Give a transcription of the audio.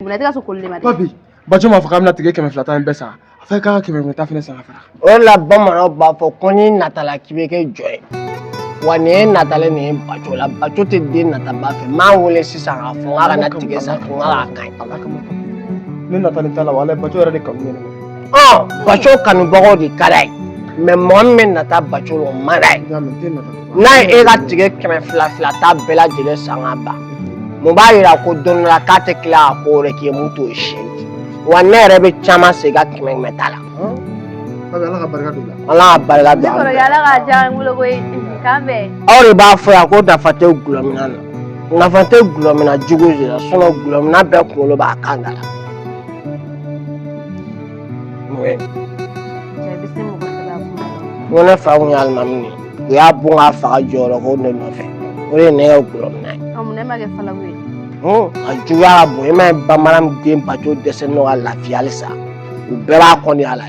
Papi, Bacho m'a fait un tigre qui m'a fait un bessa. Fait qu'un qui m'a fait un affaire. Oh la bombe, bah, faut qu'on y Natala qui veut que joie. Wane Natale ni Bacho, la Bacho te dit Nataba, ma ou les 600 à fond, à la tigre, ça qu'on a la caille. Nous Nathalie Talawale, Bacho est comme nous. Oh, Bacho can borrow the caray. Mais moi, même Nata Bacho, on m'a dit. N'a era tigre qui m'a flata bella de Sangaba. Mobile a could don la catecla pour qui est mutu shit. One never chama sega qui m'a metala. Allah Bargada. All about for a quarter fate glomina. Navante glomina juguzi, son of glomina becolo ba candala. One of our young mammy. We are born after a joy of holding nothing. We never glomina. Oh, a Juya boy, my Bamaram game, but you descend no la fialisa. Bella Coniala.